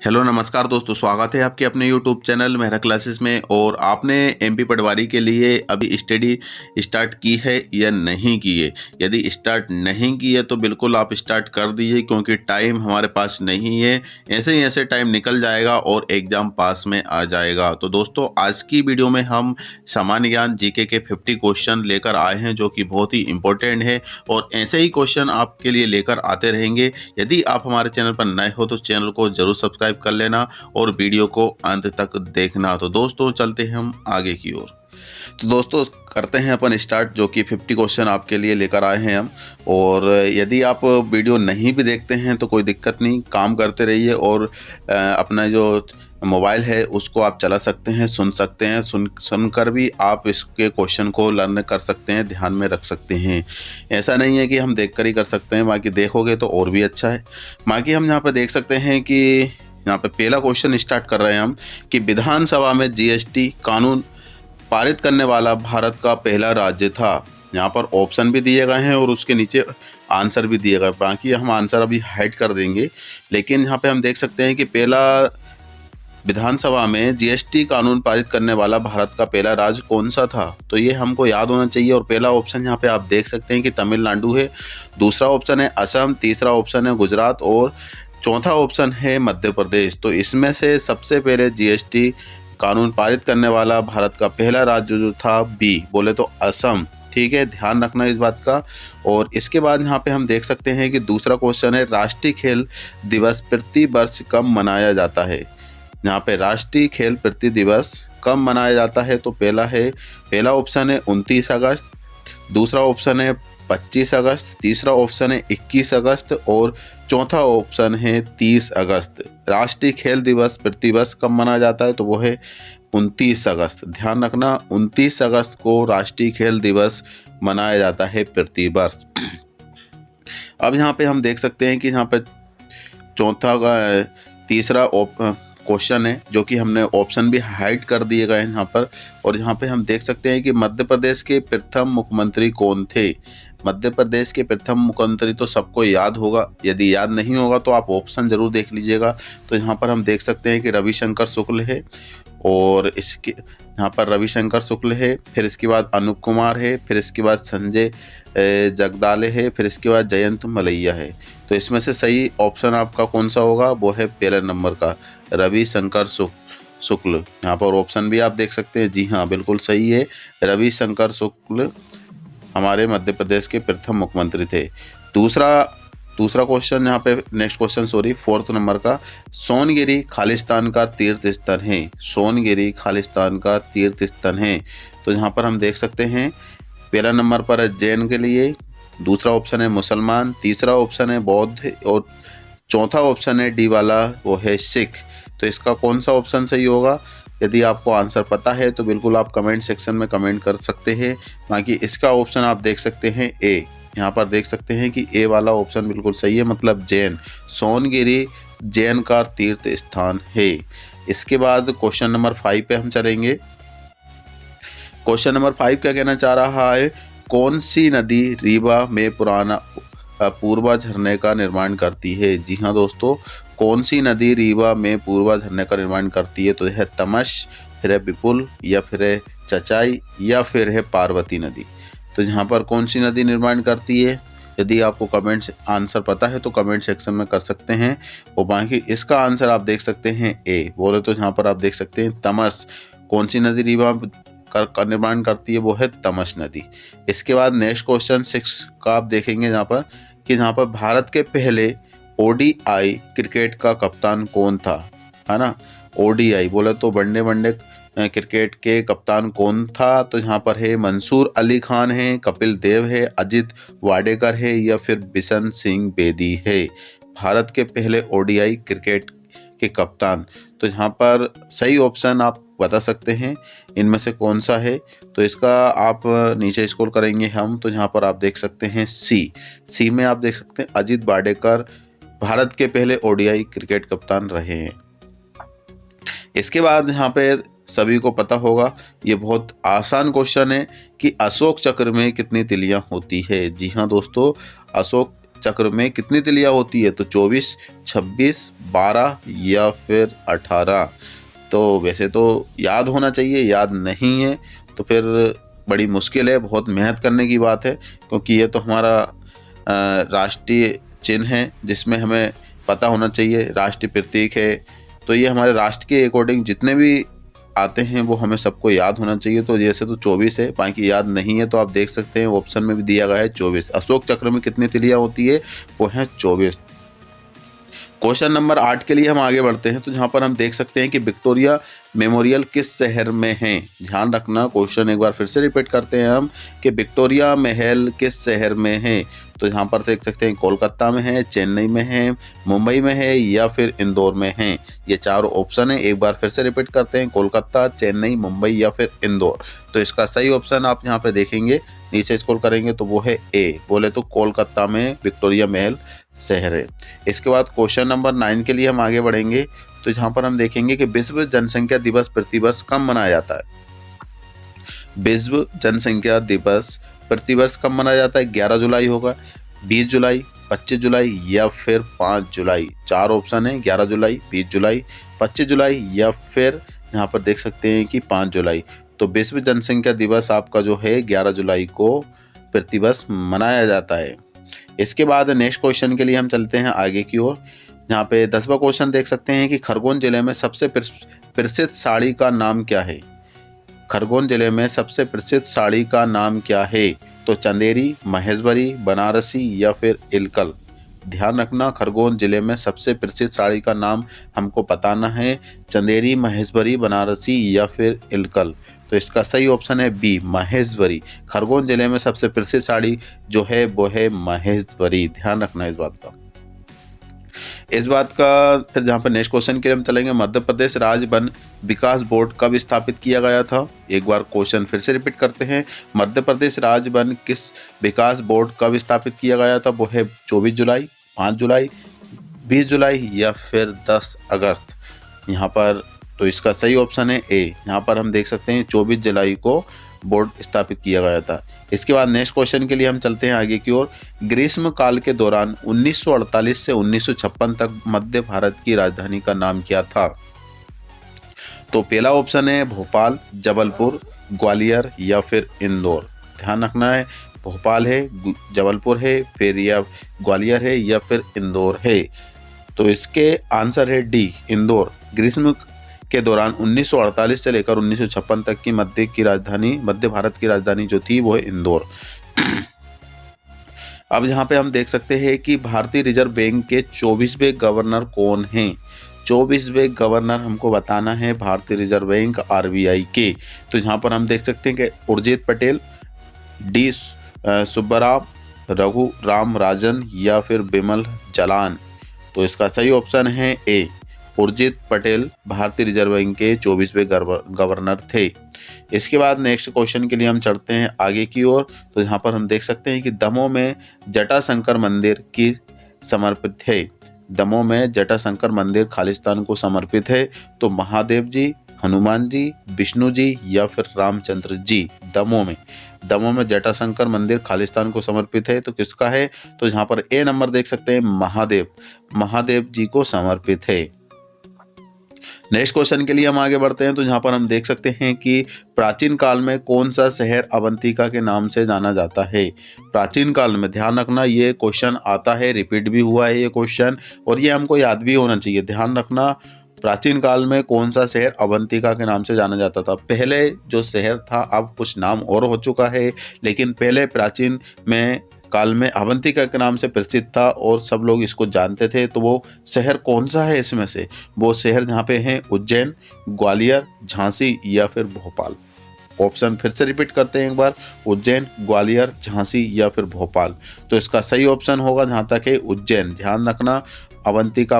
Hello नमस्कार दोस्तों, स्वागत है आपके अपने यूट्यूब चैनल मेहरा क्लासेस में। और आपने एमपी पटवारी के लिए अभी स्टडी स्टार्ट की है या नहीं की है? यदि स्टार्ट नहीं की है तो बिल्कुल आप स्टार्ट कर दीजिए, क्योंकि टाइम हमारे पास नहीं है। ऐसे ही ऐसे टाइम निकल जाएगा और एग्ज़ाम पास में आ जाएगा। तो दोस्तों, आज की वीडियो में हम सामान्य ज्ञान जीके के 50 क्वेश्चन लेकर आए हैं, जो कि बहुत ही इंपॉर्टेंट है और ऐसे ही क्वेश्चन आपके लिए लेकर आते रहेंगे। यदि आप हमारे चैनल पर नए हो तो चैनल को जरूर सब्सक्राइब कर लेना और वीडियो को अंत तक देखना। तो दोस्तों, चलते हैं हम आगे की ओर। तो दोस्तों, करते हैं अपन स्टार्ट, जो कि 50 क्वेश्चन आपके लिए लेकर आए हैं हम। और यदि आप वीडियो नहीं भी देखते हैं तो कोई दिक्कत नहीं, काम करते रहिए और अपना जो मोबाइल है उसको आप चला सकते हैं, सुन सकते हैं। सुनकर भी आप इसके क्वेश्चन को लर्न कर सकते हैं, ध्यान में रख सकते हैं। ऐसा नहीं है कि हम देखकर ही कर सकते हैं, बाकी देखोगे तो और भी अच्छा है। बाकी हम यहाँ पर देख सकते हैं कि यहाँ पे पहला क्वेश्चन स्टार्ट कर रहे हैं हम कि विधानसभा में जीएसटी कानून पारित करने वाला भारत का पहला राज्य था। यहाँ पर ऑप्शन भी दिए गए हैं और उसके नीचे आंसर भी दिए गए। बाकी हम आंसर अभी हाइड कर देंगे, लेकिन यहाँ पे हम देख सकते हैं कि पहला विधानसभा में जीएसटी कानून पारित करने वाला भारत का पहला राज्य कौन सा था, तो ये हमको याद होना चाहिए। और पहला ऑप्शन यहाँ पे आप देख सकते हैं कि तमिलनाडु है, दूसरा ऑप्शन है असम, तीसरा ऑप्शन है गुजरात और चौथा ऑप्शन है मध्य प्रदेश। तो इसमें से सबसे पहले जीएसटी कानून पारित करने वाला भारत का पहला राज्य जो था बी, बोले तो असम। ठीक है, ध्यान रखना इस बात का। और इसके बाद यहाँ पे हम देख सकते हैं कि दूसरा क्वेश्चन है राष्ट्रीय खेल दिवस प्रति वर्ष कब मनाया जाता है। यहाँ पे राष्ट्रीय खेल प्रति दिवस कब मनाया जाता है, तो पहला ऑप्शन है 29 अगस्त, दूसरा ऑप्शन है 25 अगस्त, तीसरा ऑप्शन है 21 अगस्त और चौथा ऑप्शन है 30 अगस्त। राष्ट्रीय खेल दिवस प्रति वर्ष कब मनाया जाता है, तो वो है 29 अगस्त। ध्यान रखना, 29 अगस्त को राष्ट्रीय खेल दिवस मनाया जाता है प्रति वर्ष। अब यहाँ पे हम देख सकते हैं कि यहाँ पे तीसरा क्वेश्चन है, जो कि हमने ऑप्शन भी हाइड कर दिए गए हैं यहाँ पर। और यहाँ पे हम देख सकते हैं कि मध्य प्रदेश के प्रथम मुख्यमंत्री कौन थे। मध्य प्रदेश के प्रथम मुख्यमंत्री तो सबको याद होगा, यदि याद नहीं होगा तो आप ऑप्शन जरूर देख लीजिएगा। तो यहाँ पर हम देख सकते हैं कि रविशंकर शुक्ल है, और इसके यहाँ पर रविशंकर शुक्ल है, फिर इसके बाद अनूप कुमार है, फिर इसके बाद संजय जगदाले है, फिर इसके बाद जयंत मलैया है। तो इसमें से सही ऑप्शन आपका कौन सा होगा, वो है पहले नंबर का रविशंकर शुक्ल। यहाँ पर ऑप्शन भी आप देख सकते हैं, जी हाँ बिल्कुल सही है। रविशंकर शुक्ल हमारे मध्य प्रदेश के प्रथम मुख्यमंत्री थे। दूसरा क्वेश्चन यहाँ पे, next question sorry, 4th number का, सोनगिरी खालिस्तान का तीर्थ स्थल है। सोनगिरी खालिस्तान का तीर्थ स्थल है। तो यहाँ पर हम देख सकते हैं पहला नंबर पर है जैन के लिए, दूसरा ऑप्शन है मुसलमान, तीसरा ऑप्शन है बौद्ध और चौथा ऑप्शन है डी वाला, वो है सिख। तो इसका कौन सा ऑप्शन सही होगा? यदि आपको आंसर पता है तो बिल्कुल आप कमेंट सेक्शन में कमेंट कर सकते हैं। बाकी इसका ऑप्शन आप देख सकते हैं ए। यहाँ पर देख सकते हैं कि ए वाला ऑप्शन बिल्कुल सही है, मतलब जैन। सोनगिरी जैन का तीर्थ स्थान है। इसके बाद क्वेश्चन नंबर 5 पे हम चलेंगे। क्वेश्चन नंबर 5 क्या कहना चाह रहा है, कौन सी नदी रीवा में पूर्वा झरने का निर्माण करती है। जी हाँ दोस्तों, कौन सी नदी रीवा में पूर्वा झरने का निर्माण करती है, तो यह है तमस, फिर है विपुल, या फिर है चचाई, या फिर है पार्वती नदी। तो यहाँ पर कौन सी नदी निर्माण करती है, यदि आपको कमेंट आंसर पता है तो कमेंट सेक्शन में कर सकते हैं। और बाकी इसका आंसर आप देख सकते हैं ए, बोले तो यहाँ पर आप देख सकते हैं तमस। कौन सी नदी रीवा का निर्माण करती है, वो है तमस नदी। इसके बाद नेक्स्ट क्वेश्चन 6 का आप देखेंगे यहाँ पर कि यहाँ पर भारत के पहले ओडीआई क्रिकेट का कप्तान कौन था, है ना। ओडीआई बोले तो वनडे क्रिकेट के कप्तान कौन था, तो यहाँ पर है मंसूर अली खान है, कपिल देव है, अजित वाडेकर है, या फिर बिशन सिंह बेदी है। भारत के पहले ओडीआई क्रिकेट के कप्तान, तो यहाँ पर सही ऑप्शन आप बता सकते हैं इनमें से कौन सा है। तो इसका आप नीचे स्क्रॉल करेंगे हम, तो यहाँ पर आप देख सकते हैं सी में आप देख सकते हैं अजित वाडेकर भारत के पहले ओडीआई क्रिकेट कप्तान रहे हैं। इसके बाद यहाँ पे सभी को पता होगा, ये बहुत आसान क्वेश्चन है कि अशोक चक्र में कितनी तिलियां होती है। जी हाँ दोस्तों, अशोक चक्र में कितनी तिलियां होती है? तो 24, 26, 12 या फिर 18। तो वैसे तो याद होना चाहिए, याद नहीं है तो फिर बड़ी मुश्किल है, बहुत मेहनत करने की बात है, क्योंकि ये तो हमारा राष्ट्रीय चिन्ह है जिसमें हमें पता होना चाहिए, राष्ट्रीय प्रतीक है। तो ये हमारे राष्ट्र के अकॉर्डिंग जितने भी आते हैं वो हमें सबको याद होना चाहिए। तो जैसे तो 24 है, बाकी याद नहीं है तो आप देख सकते हैं ऑप्शन में भी दिया गया है 24। अशोक चक्र में कितनी तिलियां होती है? वो है 24। क्वेश्चन नंबर 8 के लिए हम आगे बढ़ते हैं। तो यहाँ पर हम देख सकते हैं कि विक्टोरिया मेमोरियल किस शहर में है? ध्यान रखना, क्वेश्चन एक बार फिर से रिपीट करते हैं हम कि विक्टोरिया महल किस शहर में है? तो यहाँ पर देख सकते हैं कोलकाता में है, चेन्नई में है, मुंबई में है या फिर इंदौर में है। ये चारों ऑप्शन है, एक बार फिर से रिपीट करते हैं, कोलकाता, चेन्नई, मुंबई या फिर इंदौर। तो इसका सही ऑप्शन आप यहाँ पे देखेंगे, नीचे स्क्रॉल करेंगे तो वो है ए, बोले तो कोलकाता में विक्टोरिया महल शहर है। इसके बाद क्वेश्चन नंबर 9 के लिए हम आगे बढ़ेंगे। तो यहाँ पर हम देखेंगे कि विश्व जनसंख्या दिवस प्रतिवर्ष कब मनाया जाता है? विश्व जनसंख्या दिवस प्रतिवर्ष कब मनाया जाता है? 11 जुलाई होगा, 20 जुलाई, 25 जुलाई या फिर 5 जुलाई। चार ऑप्शन है, 11 जुलाई, 20 जुलाई, 25 जुलाई या फिर यहाँ पर देख सकते हैं कि 5 जुलाई। तो विश्व जनसंख्या दिवस आपका जो है 11 जुलाई को प्रतिवर्ष मनाया जाता है। इसके बाद नेक्स्ट क्वेश्चन के लिए हम चलते हैं आगे की ओर। यहाँ पे 10वां क्वेश्चन देख सकते हैं कि खरगोन जिले में सबसे प्रसिद्ध साड़ी का नाम क्या है? खरगोन जिले में सबसे प्रसिद्ध साड़ी का नाम क्या है? तो चंदेरी, महेश्वरी, बनारसी या फिर इलकल। ध्यान रखना, खरगोन जिले में सबसे प्रसिद्ध साड़ी का नाम हमको बताना है, चंदेरी, महेश्वरी, बनारसी या फिर इलकल। तो इसका सही ऑप्शन है बी, महेश्वरी। खरगोन जिले में सबसे प्रसिद्ध साड़ी जो है वो है महेश्वरी। ध्यान रखना इस बात का। फिर जहाँ पर नेक्स्ट क्वेश्चन के लिए हम चलेंगे, मध्य प्रदेश राज्य वन विकास बोर्ड कब स्थापित किया गया था? एक बार क्वेश्चन फिर से रिपीट करते हैं, मध्य प्रदेश राज्य वन किस विकास बोर्ड कब स्थापित किया गया था? वो है 24 जुलाई, 5 जुलाई, 20 जुलाई या फिर 10 अगस्त। यहाँ पर तो इसका सही ऑप्शन है ए। यहाँ पर हम देख सकते हैं 24 जुलाई को बोर्ड स्थापित किया गया था। इसके बाद नेक्स्ट क्वेश्चन के लिए हम चलते हैं आगे की ओर। ग्रीष्म काल के दौरान 1948 से 1956 तक मध्य भारत की राजधानी का नाम क्या था? तो पहला ऑप्शन है भोपाल, जबलपुर, ग्वालियर या फिर इंदौर। ध्यान रखना है, भोपाल है, जबलपुर है, फिर या ग्वालियर है या फिर इंदौर है। तो इसके आंसर है डी, इंदौर। ग्रीष्म के दौरान 1948 से लेकर 1956 तक की मध्य भारत की राजधानी जो थी वो है इंदौर। अब यहाँ पे हम देख सकते हैं कि भारतीय रिजर्व बैंक के 24वें गवर्नर कौन हैं? 24वें गवर्नर हमको बताना है भारतीय रिजर्व बैंक आरबीआई के। तो यहाँ पर हम देख सकते हैं कि उर्जित पटेल, डी सुब्बाराव, रघु राम राजन या फिर बिमल जलान। तो इसका सही ऑप्शन है ए, उर्जित पटेल भारतीय रिजर्व बैंक के 24वें गवर्नर थे। इसके बाद नेक्स्ट क्वेश्चन के लिए हम चढ़ते हैं आगे की ओर। तो यहाँ पर हम देख सकते हैं कि दमोह में जटाशंकर मंदिर की समर्पित है। दमोह में जटाशंकर मंदिर खालिस्तान को समर्पित है। तो महादेव जी, हनुमान जी, विष्णु जी या फिर रामचंद्र जी। दमोह में जटाशंकर मंदिर खालिस्तान को समर्पित है। तो किसका है? तो यहाँ पर ए नंबर देख सकते हैं, महादेव जी को समर्पित है। नेक्स्ट क्वेश्चन के लिए हम आगे बढ़ते हैं। तो यहाँ पर हम देख सकते हैं कि प्राचीन काल में कौन सा शहर अवंतिका के नाम से जाना जाता है? प्राचीन काल में, ध्यान रखना, ये क्वेश्चन आता है, रिपीट भी हुआ है ये क्वेश्चन, और ये हमको याद भी होना चाहिए। ध्यान रखना, प्राचीन काल में कौन सा शहर अवंतिका के नाम से जाना जाता था? पहले जो शहर था, अब कुछ नाम और हो चुका है, लेकिन पहले प्राचीन में काल में अवंतिका के नाम से प्रसिद्ध था और सब लोग इसको जानते थे। तो वो शहर कौन सा है इसमें से? वो शहर जहाँ पे हैं उज्जैन, ग्वालियर, झांसी या फिर भोपाल। ऑप्शन फिर से रिपीट करते हैं एक बार, उज्जैन, ग्वालियर, झांसी या फिर भोपाल। तो इसका सही ऑप्शन होगा जहाँ तक है उज्जैन। ध्यान रखना, अवंतिका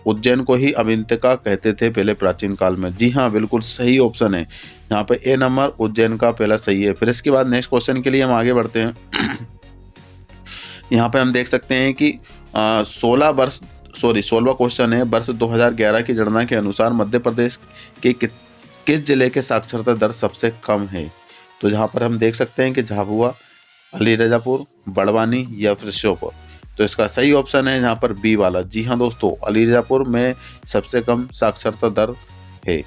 उज्जैन को ही अवंतिका कहते थे पहले प्राचीन काल में। जी हाँ, बिल्कुल सही ऑप्शन है यहाँ पे ए नंबर, उज्जैन का पहला सही है। फिर इसके बाद नेक्स्ट क्वेश्चन के लिए हम आगे बढ़ते हैं। यहाँ पे हम देख सकते हैं कि 16वां क्वेश्चन है, वर्ष 2011 की जनगणना के अनुसार मध्य प्रदेश के किस जिले के साक्षरता दर सबसे कम है? तो जहाँ पर हम देख सकते हैं कि झाबुआ, अली रजापुर, बड़वानी या फिर श्योपुर। तो इसका सही ऑप्शन है यहाँ पर बी वाला। जी हाँ दोस्तों, अली रजापुर में सबसे कम साक्षरता दर है।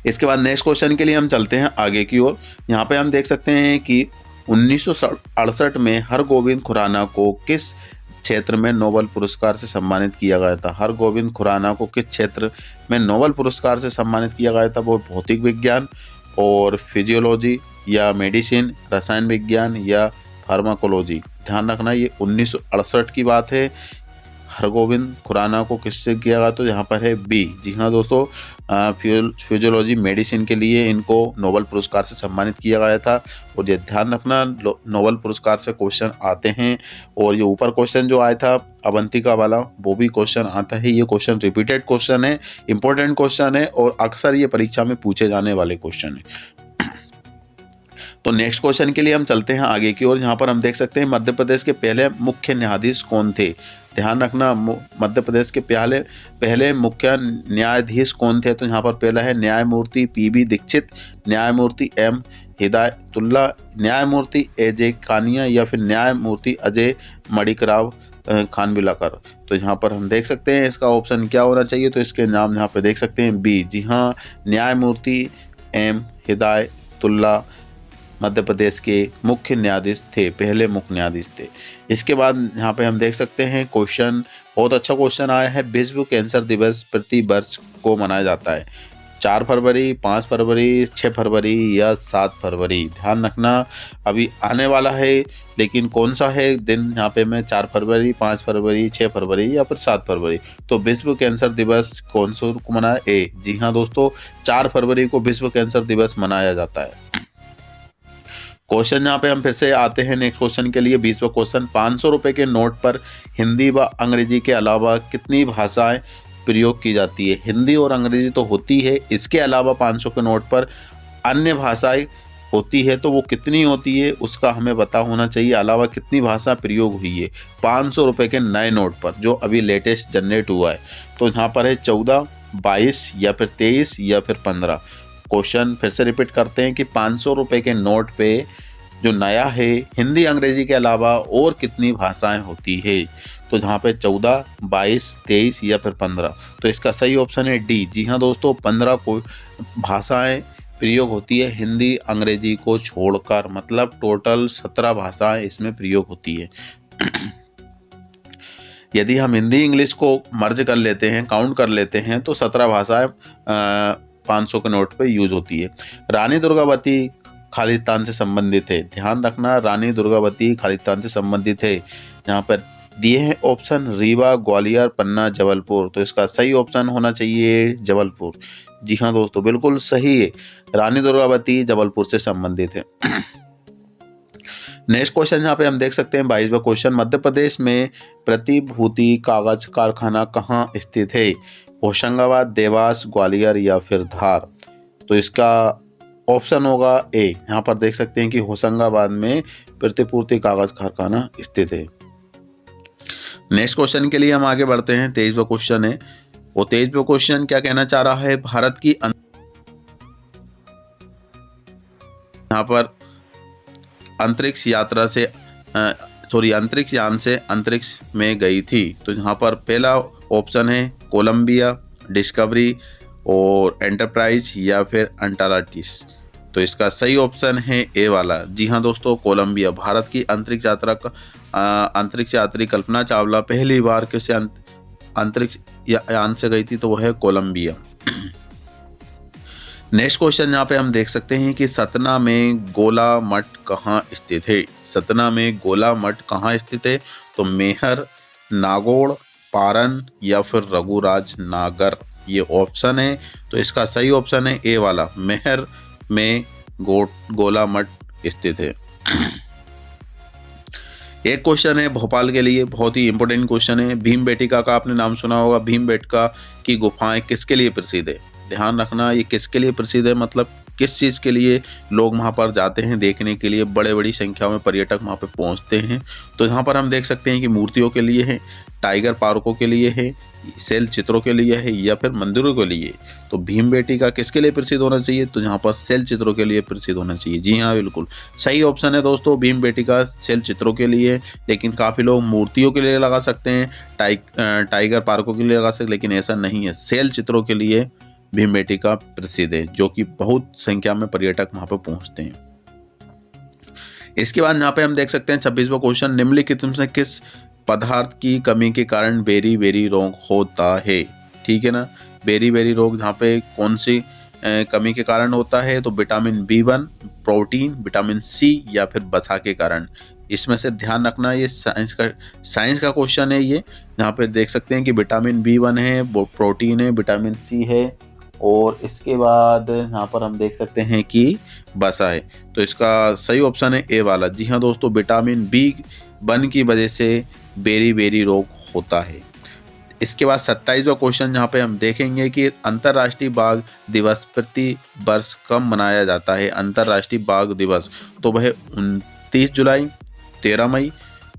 इसके बाद नेक्स्ट क्वेश्चन के लिए हम चलते हैं आगे की ओर। यहाँ पे हम देख सकते हैं कि 1968 में हरगोविंद खुराना को किस क्षेत्र में नोबेल पुरस्कार से सम्मानित किया गया था। हरगोविंद खुराना को किस क्षेत्र में नोबेल पुरस्कार से सम्मानित किया गया था। वो भौतिक विज्ञान और फिजियोलॉजी या मेडिसिन, रसायन विज्ञान या फार्माकोलॉजी। ध्यान रखना ये 1968 की बात है। हरगोविंद खुराना को किससे किया गया, तो यहाँ पर है बी। जी हाँ दोस्तों, फिजियोलॉजी मेडिसिन के लिए इनको नोबेल पुरस्कार से सम्मानित किया गया था। और ये ध्यान रखना नोबेल पुरस्कार से क्वेश्चन आते हैं। और ये ऊपर क्वेश्चन जो आया था अवंतिका वाला, वो भी क्वेश्चन आता है। ये क्वेश्चन रिपीटेड क्वेश्चन है, इंपॉर्टेंट क्वेश्चन है और अक्सर ये परीक्षा में पूछे जाने वाले क्वेश्चन है। तो नेक्स्ट क्वेश्चन के लिए हम चलते हैं आगे की ओर। यहाँ पर हम देख सकते हैं मध्य प्रदेश के पहले मुख्य न्यायाधीश कौन थे। ध्यान रखना, मध्य प्रदेश के पहले मुख्य न्यायाधीश कौन थे। तो यहाँ पर पहला है न्यायमूर्ति पी.बी. दीक्षित, न्यायमूर्ति एम. हिदायतुल्ला, न्यायमूर्ति ए.जे. कानिया या फिर न्यायमूर्ति अजय मणिकराव खानविलकर। तो यहाँ पर हम देख सकते हैं इसका ऑप्शन क्या होना चाहिए। तो इसके नाम यहाँ पे देख सकते हैं बी। जी हाँ, न्यायमूर्ति एम. हिदायतुल्ला मध्य प्रदेश के मुख्य न्यायाधीश थे, पहले मुख्य न्यायाधीश थे। इसके बाद यहाँ पे हम देख सकते हैं क्वेश्चन, बहुत अच्छा क्वेश्चन आया है। विश्व कैंसर दिवस प्रति वर्ष को मनाया जाता है 4 फरवरी, 5 फरवरी, 6 फरवरी या 7 फरवरी। ध्यान रखना अभी आने वाला है, लेकिन कौन सा है दिन यहाँ पे मैं 4 फरवरी, 5 फरवरी, 6 फरवरी या फिर 7 फरवरी। तो विश्व कैंसर दिवस कौन से को मनाया, ए। जी हाँ दोस्तों, 4 फरवरी को विश्व कैंसर दिवस मनाया जाता है। क्वेश्चन यहाँ पे हम फिर से आते हैं नेक्स्ट क्वेश्चन के लिए। 20वां क्वेश्चन, 500 रुपए के नोट पर हिंदी व अंग्रेजी के अलावा कितनी भाषाएं प्रयोग की जाती है। हिंदी और अंग्रेजी तो होती है, इसके अलावा 500 के नोट पर अन्य भाषाएं होती है, तो वो कितनी होती है उसका हमें पता होना चाहिए। अलावा कितनी भाषा प्रयोग हुई है 500 रुपए के नए नोट पर जो अभी लेटेस्ट जनरेट हुआ है। तो यहाँ पर है 14, 22 या फिर 23 या फिर 15। क्वेश्चन फिर से रिपीट करते हैं कि 500 रुपए के नोट पे जो नया है हिंदी अंग्रेजी के अलावा और कितनी भाषाएं होती है। तो जहाँ पे 14, 22, 23 या फिर 15। तो इसका सही ऑप्शन है डी। जी हाँ दोस्तों, 15 को भाषाएं प्रयोग होती है हिंदी अंग्रेजी को छोड़कर, मतलब टोटल 17 भाषाएं इसमें प्रयोग होती है। यदि हम हिंदी इंग्लिश को मर्ज कर लेते हैं, काउंट कर लेते हैं, तो 17 भाषाएं 500 के नोट पे यूज होती है। रानी दुर्गावती खालिस्तान से संबंधित है। ध्यान रखना, रानी दुर्गावती खालिस्तान से संबंधित है। यहाँ पर दिए हैं ऑप्शन रीवा, ग्वालियर, पन्ना, जबलपुर। तो इसका सही ऑप्शन होना चाहिए जबलपुर। जी हाँ दोस्तों, बिल्कुल सही है, रानी दुर्गावती जबलपुर से संबंधित है। नेक्स्ट क्वेश्चन यहाँ पे हम देख सकते हैं 22वां क्वेश्चन, मध्य प्रदेश में प्रतिभूति कागज कारखाना कहाँ स्थित है। होशंगाबाद, देवास, ग्वालियर या फिर धार। तो इसका ऑप्शन होगा ए। यहाँ पर देख सकते हैं कि होशंगाबाद में प्रतिपूर्ति कागज कारखाना स्थित है। नेक्स्ट क्वेश्चन के लिए हम आगे बढ़ते हैं। 23वां क्वेश्चन है, वो 23वां क्वेश्चन क्या कहना चाह रहा है, भारत की यहाँ पर अंतरिक्ष यात्रा से अंतरिक्ष यान से अंतरिक्ष में गई थी। तो यहाँ पर पहला ऑप्शन है कोलंबिया, डिस्कवरी और एंटरप्राइज या फिर अंटार्कटिस। तो इसका सही ऑप्शन है ए वाला। जी हाँ दोस्तों, कोलंबिया। भारत की अंतरिक्ष अंतरिक्ष यात्री कल्पना चावला पहली बार किसी अंतरिक्ष यान से गई थी, तो वह है कोलंबिया। नेक्स्ट क्वेश्चन यहाँ पे हम देख सकते हैं कि सतना में गोला मठ कहाँ स्थित है। सतना में गोला मठ कहाँ स्थित है। तो मेहर, नागौर, पारन या फिर रघुराज नागर, ये ऑप्शन है। तो इसका सही ऑप्शन है ए वाला, मेहर में गोला मठ स्थित है। एक क्वेश्चन है भोपाल के लिए, बहुत ही इंपॉर्टेंट क्वेश्चन है। भीमबेटका का आपने नाम सुना होगा। भीमबेटका की गुफाएं किसके लिए प्रसिद्ध है। ध्यान रखना, ये किसके लिए प्रसिद्ध है, मतलब किस चीज़ के लिए लोग वहाँ पर जाते हैं देखने के लिए, बड़े बड़ी संख्या में पर्यटक वहाँ पर पहुँचते हैं। तो यहाँ पर हम देख सकते हैं कि मूर्तियों के लिए है, टाइगर पार्कों के लिए है, सेल चित्रों के लिए है, या फिर मंदिरों के लिए। तो भीमबेटका किसके लिए प्रसिद्ध होना चाहिए? तो यहाँ पर सेल चित्रों के लिए प्रसिद्ध होना चाहिए। जी हाँ, बिल्कुल सही ऑप्शन है दोस्तों, भीमबेटका सेल चित्रों के लिए। लेकिन काफ़ी लोग मूर्तियों के लिए लगा सकते हैं, टाइगर पार्कों के लिए लगा सकते, लेकिन ऐसा नहीं है, सेल चित्रों के लिए भीमबेटका प्रसिद्ध है, जो कि बहुत संख्या में पर्यटक वहाँ पर पहुँचते हैं। इसके बाद यहाँ पे हम देख सकते हैं 26वां क्वेश्चन, निम्नलिखित में से किस पदार्थ की कमी के कारण बेरी बेरी रोग होता है? ठीक है ना, बेरी बेरी रोग यहाँ पे कौन सी कमी के कारण होता है? तो vitamin B1, protein, vitamin C या फिर वसा के कारण। इसमें से ध्यान रखना, ये साइंस का क्वेश्चन है। ये यहाँ पे देख सकते हैं कि विटामिन B1 है, प्रोटीन है, विटामिन C है, और इसके बाद यहाँ पर हम देख सकते हैं कि वसा है। तो इसका सही ऑप्शन है ए वाला। जी हाँ दोस्तों, विटामिन B1 की वजह से बेरी बेरी रोग होता है। इसके बाद 27वां क्वेश्चन जहाँ पे हम देखेंगे कि अंतर्राष्ट्रीय बाघ दिवस प्रति वर्ष कब मनाया जाता है? अंतर्राष्ट्रीय बाघ दिवस, तो वह 29 जुलाई, 13 मई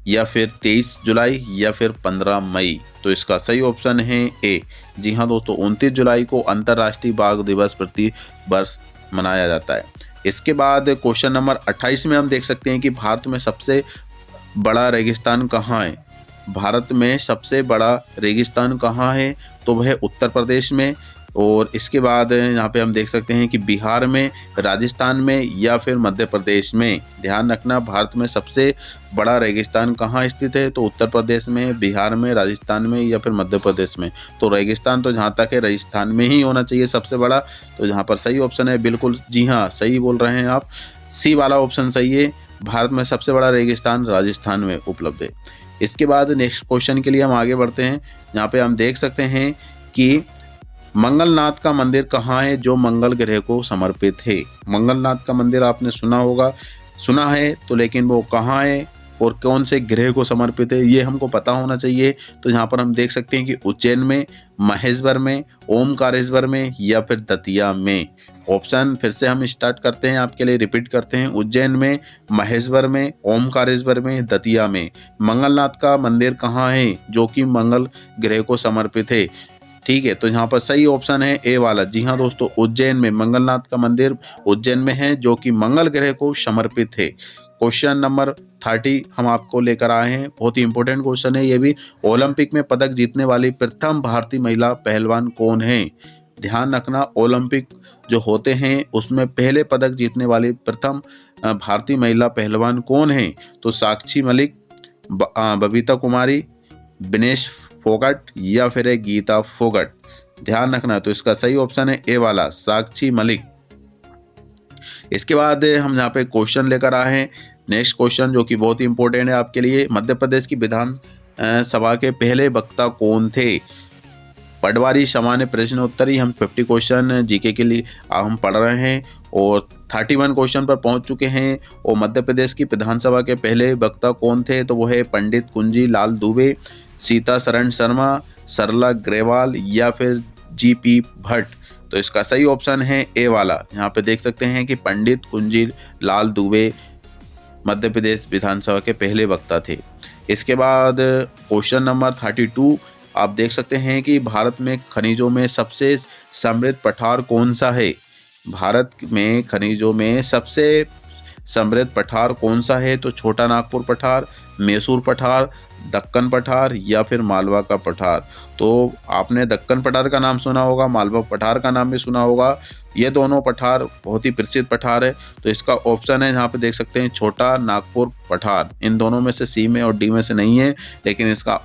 या फिर 23 जुलाई या फिर 15 मई। तो इसका सही ऑप्शन है ए। जी हाँ दोस्तों, 29 जुलाई को अंतर्राष्ट्रीय बाघ दिवस प्रति वर्ष मनाया जाता है। इसके बाद क्वेश्चन नंबर 28 में हम देख सकते हैं कि भारत में सबसे बड़ा रेगिस्तान कहाँ है? भारत में सबसे बड़ा रेगिस्तान कहाँ है? तो वह उत्तर प्रदेश में। और इसके बाद यहाँ पे हम देख सकते हैं कि बिहार में, राजस्थान में या फिर मध्य प्रदेश में। ध्यान रखना, भारत में सबसे बड़ा रेगिस्तान कहाँ स्थित है? तो उत्तर प्रदेश में, बिहार में, राजस्थान में या फिर मध्य प्रदेश में। तो रेगिस्तान तो जहाँ तक है राजस्थान में ही होना चाहिए सबसे बड़ा। तो यहाँ पर सही ऑप्शन है बिल्कुल, जी हाँ सही बोल रहे हैं आप, सी वाला ऑप्शन सही है। भारत में सबसे बड़ा रेगिस्तान राजस्थान में उपलब्ध है। इसके बाद नेक्स्ट क्वेश्चन के लिए हम आगे बढ़ते हैं। यहाँ पे हम देख सकते हैं कि मंगलनाथ का मंदिर कहाँ है जो मंगल ग्रह को समर्पित है? मंगलनाथ का मंदिर आपने सुना होगा, सुना है तो, लेकिन वो कहाँ है और कौन से ग्रह को समर्पित है ये हमको पता होना चाहिए। तो यहाँ पर हम देख सकते हैं कि उज्जैन में, महेश्वर में, ओमकारेश्वर में या फिर दतिया में। ऑप्शन फिर से हम स्टार्ट करते हैं, आपके लिए रिपीट करते हैं। उज्जैन में, महेश्वर में, ओमकारेश्वर में, दतिया में। मंगलनाथ का मंदिर कहाँ है जो कि मंगल ग्रह को समर्पित है? ठीक है, तो यहाँ पर सही ऑप्शन है ए वाला। जी हाँ दोस्तों, उज्जैन में, मंगलनाथ का मंदिर उज्जैन में है जो कि मंगल ग्रह को समर्पित है। क्वेश्चन नंबर 30 हम आपको लेकर आए हैं, बहुत ही इंपॉर्टेंट क्वेश्चन है ये भी। ओलंपिक में पदक जीतने वाली प्रथम भारतीय महिला पहलवान कौन है? ध्यान रखना, ओलंपिक जो होते हैं उसमें पहले पदक जीतने वाली प्रथम भारतीय महिला पहलवान कौन है? तो साक्षी मलिक, बबीता कुमारी, विनेश फोगट या फिर गीता फोगट। ध्यान रखना, तो इसका सही ऑप्शन है ए वाला, साक्षी मलिक। इसके बाद हम यहाँ पे क्वेश्चन लेकर आए हैं, नेक्स्ट क्वेश्चन जो कि बहुत ही इंपॉर्टेंट है आपके लिए। मध्य प्रदेश की विधान सभा के पहले वक्ता कौन थे? पटवारी सामान्य प्रश्नोत्तरी हम 50 क्वेश्चन जीके के लिए हम पढ़ रहे हैं और 31 क्वेश्चन पर पहुंच चुके हैं। और मध्य प्रदेश की विधानसभा के पहले वक्ता कौन थे? तो वो है पंडित कुंजी लाल दुबे, सीता शरण शर्मा, सरला ग्रेवाल या फिर GP भट्ट। तो इसका सही ऑप्शन है ए वाला। यहाँ पे देख सकते हैं कि पंडित कुंजी लाल दुबे मध्य प्रदेश विधानसभा के पहले वक्ता थे। इसके बाद क्वेश्चन नंबर 32 आप देख सकते हैं कि भारत में खनिजों में सबसे समृद्ध पठार कौन सा है? भारत में खनिजों में सबसे समृद्ध पठार कौन सा है? तो छोटा नागपुर पठार, मैसूर पठार, दक्कन पठार या फिर मालवा का पठार। तो आपने दक्कन पठार का नाम सुना होगा, मालवा पठार का नाम भी सुना होगा। ये दोनों पठार बहुत ही प्रसिद्ध पठार है। तो इसका ऑप्शन है यहाँ पे देख सकते हैं छोटा नागपुर पठार। इन दोनों में से सी में और डी में से नहीं है, लेकिन इसका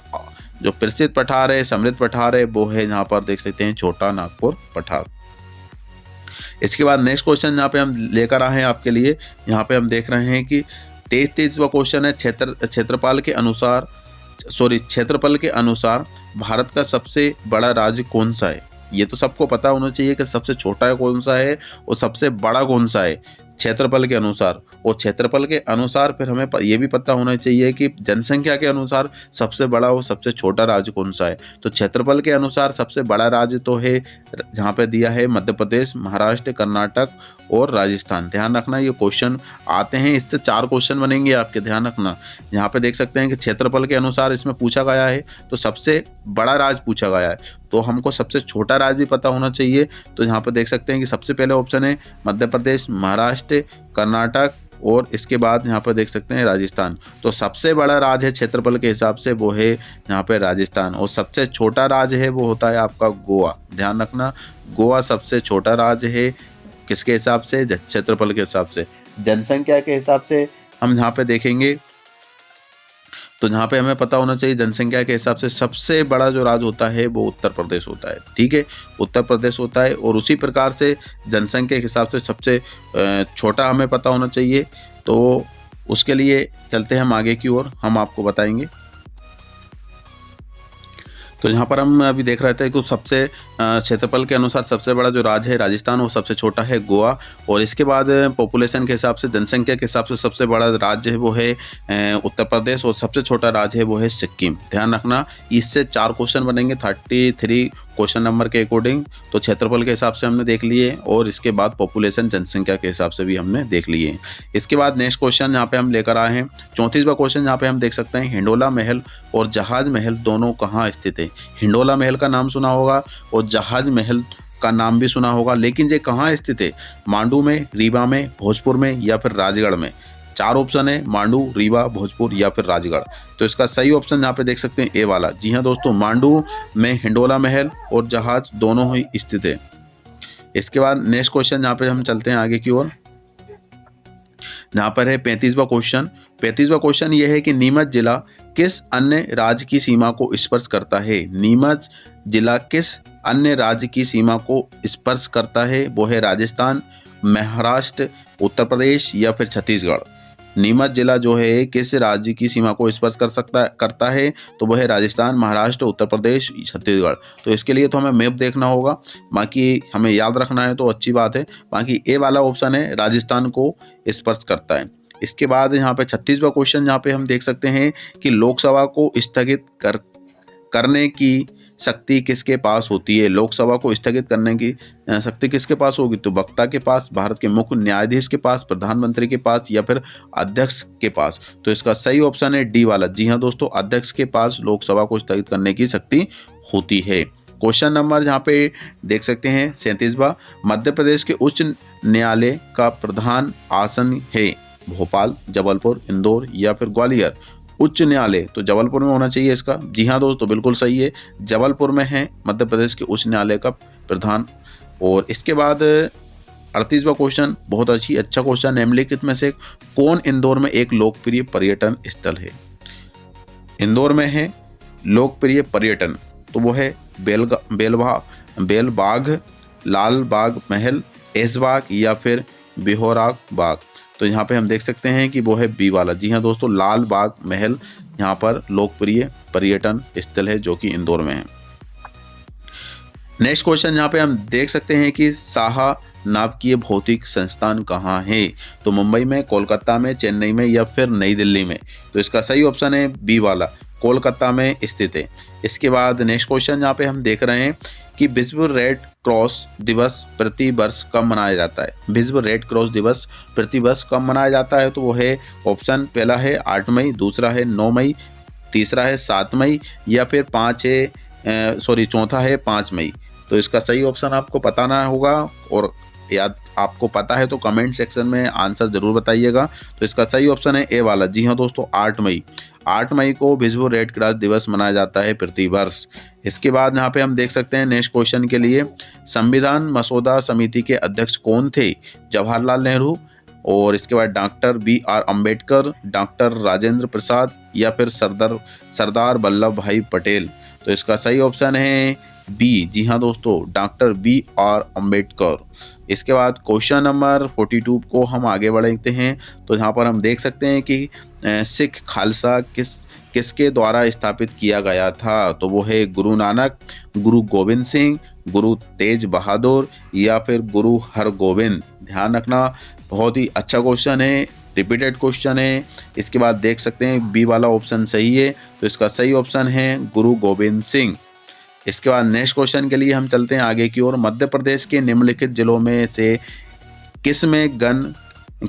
जो प्रसिद्ध पठार है, समृद्ध पठार है, वो है यहाँ पर देख सकते हैं छोटा नागपुर पठार। इसके बाद नेक्स्ट क्वेश्चन यहाँ पे हम लेकर आए हैं आपके लिए। यहाँ पे हम देख रहे हैं कि 23वां क्वेश्चन है, क्षेत्रफल के अनुसार भारत का सबसे बड़ा राज्य कौन सा है? ये तो सबको पता होना चाहिए कि सबसे छोटा कौन सा है और सबसे बड़ा कौन सा है क्षेत्रफल के अनुसार। और क्षेत्रफल के अनुसार फिर हमें ये भी पता होना चाहिए कि जनसंख्या के अनुसार सबसे बड़ा और सबसे छोटा राज्य कौन सा है। तो क्षेत्रफल के अनुसार सबसे बड़ा राज्य तो है, जहाँ पे दिया है मध्य प्रदेश, महाराष्ट्र, कर्नाटक और राजस्थान। ध्यान रखना ये क्वेश्चन आते हैं, इससे 4 क्वेश्चन बनेंगे आपके, ध्यान रखना। यहाँ पे देख सकते हैं कि क्षेत्रफल के अनुसार इसमें पूछा गया है, तो सबसे बड़ा राज्य पूछा गया है, तो हमको सबसे छोटा राज्य भी पता होना चाहिए। तो यहाँ पे देख सकते हैं कि सबसे पहले ऑप्शन है मध्य प्रदेश, महाराष्ट्र, कर्नाटक और इसके बाद यहाँ पर देख सकते हैं राजस्थान। तो सबसे बड़ा राज्य है क्षेत्रफल के हिसाब से वो है यहाँ पे राजस्थान, और सबसे छोटा राज्य है वो होता है आपका गोवा। ध्यान रखना, गोवा सबसे छोटा राज्य है, किसके हिसाब से? क्षेत्रफल के हिसाब से। जनसंख्या के हिसाब से हम यहाँ पे देखेंगे तो यहाँ पे हमें पता होना चाहिए जनसंख्या के हिसाब से सबसे बड़ा जो राज्य होता है वो उत्तर प्रदेश होता है। ठीक है, उत्तर प्रदेश होता है, और उसी प्रकार से जनसंख्या के हिसाब से सबसे छोटा हमें पता होना चाहिए। तो उसके लिए चलते हैं हम आगे की ओर, हम आपको बताएंगे। तो यहाँ पर हम अभी देख रहे थे कि सबसे क्षेत्रफल के अनुसार सबसे बड़ा जो राज्य है राजस्थान, और सबसे छोटा है गोवा, और इसके बाद पॉपुलेशन के हिसाब से, जनसंख्या के हिसाब से सबसे बड़ा राज्य है वो है उत्तर प्रदेश, और सबसे छोटा राज्य है वो है सिक्किम। ध्यान रखना, इससे 4 क्वेश्चन बनेंगे 33 क्वेश्चन नंबर के अकॉर्डिंग। तो क्षेत्रफल के हिसाब से हमने देख लिए, और इसके बाद पॉपुलेशन, जनसंख्या के हिसाब से भी हमने देख लिए। इसके बाद नेक्स्ट क्वेश्चन यहाँ पे हम लेकर आए हैं 34वां क्वेश्चन। यहाँ पे हम देख सकते हैं हिंडोला महल और जहाज महल दोनों कहाँ स्थित है। हिंडोला महल का नाम सुना होगा और जहाज महल का नाम भी सुना होगा, लेकिन ये कहाँ स्थित है? मांडू में, रीवा में, भोजपुर में या फिर राजगढ़ में। 4 ऑप्शन है, मांडू, रीवा, भोजपुर या फिर राजगढ़। तो इसका सही ऑप्शन यहाँ पे देख सकते हैं ए वाला। जी हाँ दोस्तों, मांडू में हिंडोला महल और जहाज दोनों ही स्थित है। इसके बाद नेक्स्ट क्वेश्चन यहाँ पे हम चलते हैं आगे की ओर। यहाँ पर है 35वां क्वेश्चन। 35वां क्वेश्चन ये है कि नीमच जिला किस अन्य राज्य की सीमा को स्पर्श करता है। नीमच जिला किस अन्य राज्य की सीमा को स्पर्श करता है? वो है राजस्थान, महाराष्ट्र, उत्तर प्रदेश या फिर छत्तीसगढ़। नीमच जिला जो है किस राज्य की सीमा को स्पर्श करता है? तो वह है राजस्थान, महाराष्ट्र, उत्तर प्रदेश, छत्तीसगढ़। तो इसके लिए तो हमें मैप देखना होगा, बाकी हमें याद रखना है तो अच्छी बात है। बाकी ए वाला ऑप्शन है, राजस्थान को स्पर्श करता है। इसके बाद यहाँ पे 36वां क्वेश्चन, यहाँ पे हम देख सकते हैं कि लोकसभा को स्थगित करने की शक्ति किसके पास होती है। लोकसभा को स्थगित करने की शक्ति किसके पास होगी? तो वक्ता के पास, भारत के मुख्य न्यायाधीश के पास, प्रधानमंत्री के पास या फिर अध्यक्ष के पास। तो इसका सही ऑप्शन है डी वाला। जी हाँ दोस्तों, अध्यक्ष के पास लोकसभा को स्थगित करने की शक्ति होती है। क्वेश्चन नंबर यहाँ पे देख सकते हैं 37वां। मध्य प्रदेश के उच्च न्यायालय का प्रधान आसन है भोपाल, जबलपुर, इंदौर या फिर ग्वालियर। उच्च न्यायालय तो जबलपुर में होना चाहिए इसका। जी हाँ दोस्तों, बिल्कुल सही है, जबलपुर में है मध्य प्रदेश के उच्च न्यायालय का प्रधान। और इसके बाद 38वां क्वेश्चन, बहुत अच्छा क्वेश्चन। निम्नलिखित में से कौन इंदौर में एक लोकप्रिय पर्यटन स्थल है? इंदौर में है लोकप्रिय पर्यटन, तो वो है बेलबाग, लाल बाग महल, ऐशबाग या फिर बिहोराग बाग। तो यहाँ पे हम देख सकते हैं कि वो है बी वाला। जी हाँ दोस्तों, लाल बाग महल यहाँ पर लोकप्रिय पर्यटन स्थल है जो कि इंदौर में है। नेक्स्ट क्वेश्चन यहाँ पे हम देख सकते हैं कि नाभिकीय भौतिक संस्थान कहाँ है। तो मुंबई में, कोलकाता में, चेन्नई में या फिर नई दिल्ली में। तो इसका सही ऑप्शन है बी वाला, कोलकाता में स्थित है। इसके बाद नेक्स्ट क्वेश्चन यहाँ पे हम देख रहे हैं कि विश्व रेड क्रॉस दिवस प्रति वर्ष कब मनाया जाता है। विश्व रेड क्रॉस दिवस प्रति वर्ष कब मनाया जाता है? तो वो है ऑप्शन पहला है 8 मई, दूसरा है 9 मई, तीसरा है 7 मई या फिर चौथा है 5 मई। तो इसका सही ऑप्शन आपको बताना होगा, और याद आपको पता है तो कमेंट सेक्शन में आंसर जरूर बताइएगा। तो इसका सही ऑप्शन है ए वाला। जी हाँ दोस्तों, 8 मई। 8 मई को विश्व रेड क्रॉस दिवस मनाया जाता है प्रति वर्ष। इसके बाद यहाँ पे हम देख सकते हैं नेक्स्ट क्वेश्चन के लिए, संविधान मसौदा समिति के अध्यक्ष कौन थे? जवाहरलाल नेहरू, और इसके बाद doctor BR Ambedkar, doctor Rajendra Prasad या फिर सरदार वल्लभ भाई पटेल। तो इसका सही ऑप्शन है बी। जी हाँ दोस्तों, डॉक्टर BR अम्बेडकर। इसके बाद क्वेश्चन नंबर 42 को हम आगे बढ़ते हैं। तो यहाँ पर हम देख सकते हैं कि सिख खालसा किसके द्वारा स्थापित किया गया था? तो वो है गुरु नानक, गुरु गोविंद सिंह, गुरु तेज बहादुर या फिर गुरु हरगोविंद। ध्यान रखना, बहुत ही अच्छा क्वेश्चन है। रिपीटेड क्वेश्चन है। इसके बाद देख सकते हैं बी वाला ऑप्शन सही है, तो इसका सही ऑप्शन है गुरु गोविंद सिंह। इसके बाद नेक्स्ट क्वेश्चन के लिए हम चलते हैं आगे की ओर। मध्य प्रदेश के निम्नलिखित जिलों में से किस में गन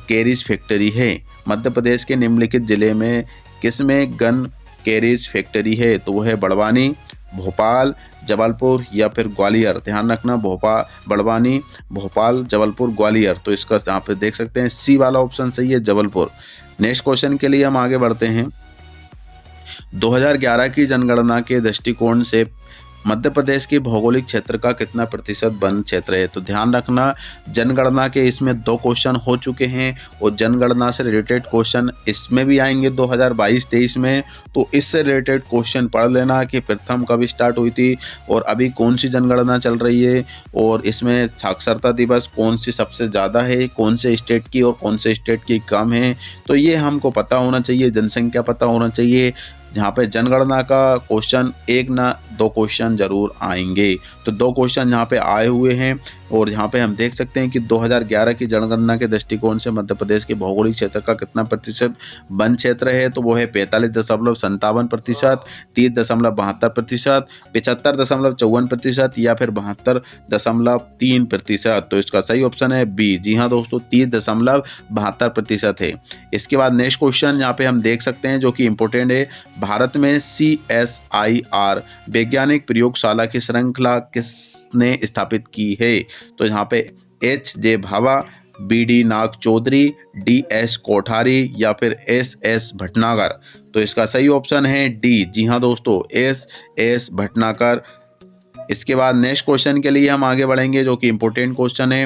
कैरिज फैक्ट्री है? मध्य प्रदेश के निम्नलिखित जिले में किस में गन कैरिज फैक्ट्री है? तो वो है बड़वानी, भोपाल, जबलपुर या फिर ग्वालियर। ध्यान रखना, बड़वानी, भोपाल, जबलपुर, ग्वालियर। तो इसका यहाँ पे देख सकते हैं सी वाला ऑप्शन सही है, जबलपुर। नेक्स्ट क्वेश्चन के लिए हम आगे बढ़ते हैं। 2011 की जनगणना के दृष्टिकोण से मध्य प्रदेश के भौगोलिक क्षेत्र का कितना प्रतिशत वन क्षेत्र है? तो ध्यान रखना, जनगणना के इसमें 2 क्वेश्चन हो चुके हैं और जनगणना से रिलेटेड क्वेश्चन इसमें भी आएंगे 2022-23 में। तो इससे रिलेटेड क्वेश्चन पढ़ लेना कि प्रथम कब स्टार्ट हुई थी और अभी कौन सी जनगणना चल रही है, और इसमें साक्षरता दिवस कौन सी सबसे ज़्यादा है, कौन से स्टेट की और कौन से स्टेट की कम है। तो ये हमको पता होना चाहिए, जनसंख्या पता होना चाहिए। यहाँ पे जनगणना का क्वेश्चन 1 ना 2 क्वेश्चन जरूर आएंगे। तो 2 क्वेश्चन यहाँ पे आए हुए हैं और यहाँ पे हम देख सकते हैं कि 2011 की जनगणना के दृष्टिकोण से मध्य प्रदेश के भौगोलिक क्षेत्र का कितना प्रतिशत वन क्षेत्र है? तो वो है 45.57%, 30.72%, 75.54% या फिर 72.3%। तो इसका सही ऑप्शन है बी। जी हाँ दोस्तों, 30.72% है। इसके बाद नेक्स्ट क्वेश्चन यहाँ पे हम देख सकते हैं जो कि इंपॉर्टेंट है। भारत में CSIR वैज्ञानिक प्रयोगशाला की श्रृंखला किसने स्थापित की है? तो यहाँ पे H.J. भाभा, BD नाग चौधरी, DS कोठारी या फिर SS भटनागर। तो इसका सही ऑप्शन है डी। जी हाँ दोस्तों, SS भटनागर। इसके बाद नेक्स्ट क्वेश्चन के लिए हम आगे बढ़ेंगे जो कि इंपॉर्टेंट क्वेश्चन है।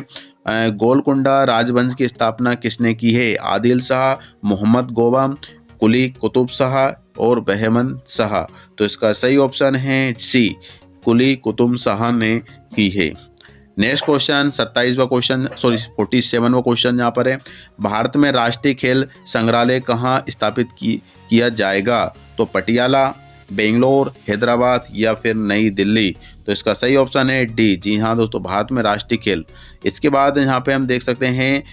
गोलकुंडा राजवंश की स्थापना किसने की है? आदिल शाह, मोहम्मद गोबम, कुली कुतुब शाह और बहमन शाह। तो इसका सही ऑप्शन है सी, कुली कुतुब शाह ने की है। नेक्स्ट क्वेश्चन 47वां क्वेश्चन यहाँ पर है। भारत में राष्ट्रीय खेल संग्रहालय कहाँ स्थापित किया जाएगा? तो पटियाला, बेंगलोर, हैदराबाद या फिर नई दिल्ली। तो इसका सही ऑप्शन है डी। जी हाँ दोस्तों, भारत में राष्ट्रीय खेल। इसके बाद यहाँ पे हम देख सकते हैं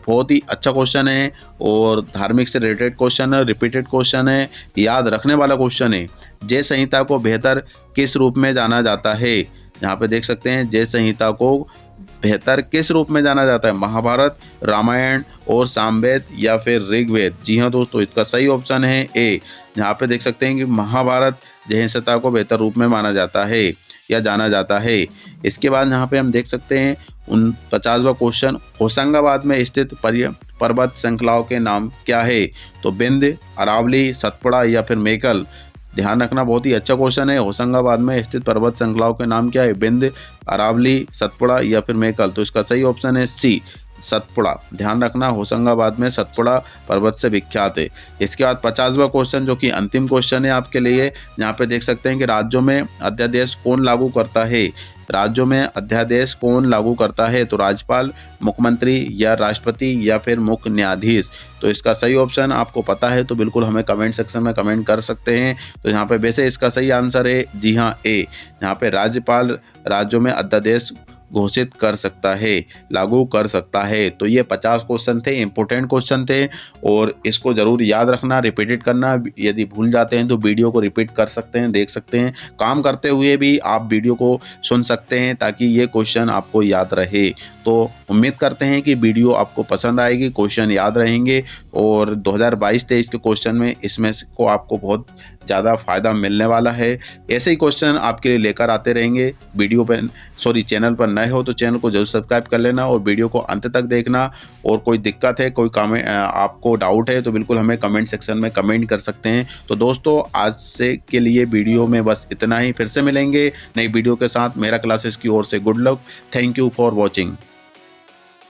बहुत ही अच्छा क्वेश्चन है और धार्मिक से रिलेटेड क्वेश्चन है, रिपीटेड क्वेश्चन है, याद रखने वाला क्वेश्चन है। जय संहिता को बेहतर किस रूप में जाना जाता है? यहाँ पे देख सकते हैं जय संहिता को बेहतर किस रूप में जाना जाता है? महाभारत, रामायण और सामवेद या फिर ऋग्वेद। जी हाँ दोस्तों, इसका सही ऑप्शन है ए। यहाँ पे देख सकते हैं कि महाभारत जय संहिता को बेहतर रूप में माना जाता है या जाना जाता है। इसके बाद यहाँ पे हम देख सकते हैं 50वां क्वेश्चन, होशंगाबाद में स्थित पर्वत श्रृंखलाओं के नाम क्या है? तो बिंद, अरावली, सतपुड़ा या फिर मेकल। ध्यान रखना, बहुत ही अच्छा क्वेश्चन है। होशंगाबाद में स्थित पर्वत श्रृंखलाओं के नाम क्या है? बिंद, अरावली, सतपुड़ा या फिर मेकल। तो इसका सही ऑप्शन है सी, सतपुड़ा। ध्यान रखना, होशंगाबाद में सतपुड़ा पर्वत से विख्यात है। इसके बाद 50वां क्वेश्चन जो कि अंतिम क्वेश्चन है आपके लिए। यहाँ पे देख सकते हैं कि राज्यों में अध्यादेश कौन लागू करता है? राज्यों में अध्यादेश कौन लागू करता है? तो राज्यपाल, मुख्यमंत्री या राष्ट्रपति या फिर मुख्य न्यायाधीश। तो इसका सही ऑप्शन आपको पता है तो बिल्कुल हमें कमेंट सेक्शन में कमेंट कर सकते हैं। तो यहाँ पे वैसे इसका सही आंसर है जी हाँ ए। यहाँ पे राज्यपाल राज्यों में अध्यादेश घोषित कर सकता है, लागू कर सकता है। तो ये 50 क्वेश्चन थे, इंपॉर्टेंट क्वेश्चन थे और इसको जरूर याद रखना, रिपीटेड करना। यदि भूल जाते हैं तो वीडियो को रिपीट कर सकते हैं, देख सकते हैं। काम करते हुए भी आप वीडियो को सुन सकते हैं ताकि ये क्वेश्चन आपको याद रहे। तो उम्मीद करते हैं कि वीडियो आपको पसंद आएगी, क्वेश्चन याद रहेंगे और 2022-23 के क्वेश्चन में इसमें को आपको बहुत ज़्यादा फायदा मिलने वाला है। ऐसे ही क्वेश्चन आपके लिए लेकर आते रहेंगे। चैनल पर नए हो तो चैनल को जरूर सब्सक्राइब कर लेना और वीडियो को अंत तक देखना। और कोई दिक्कत है, कोई कमेंट आपको डाउट है तो बिल्कुल हमें कमेंट सेक्शन में कमेंट कर सकते हैं। तो दोस्तों आज से के लिए वीडियो में बस इतना ही। फिर से मिलेंगे नई वीडियो के साथ। मेरा क्लासेस की ओर से good luck. Thank you for watching.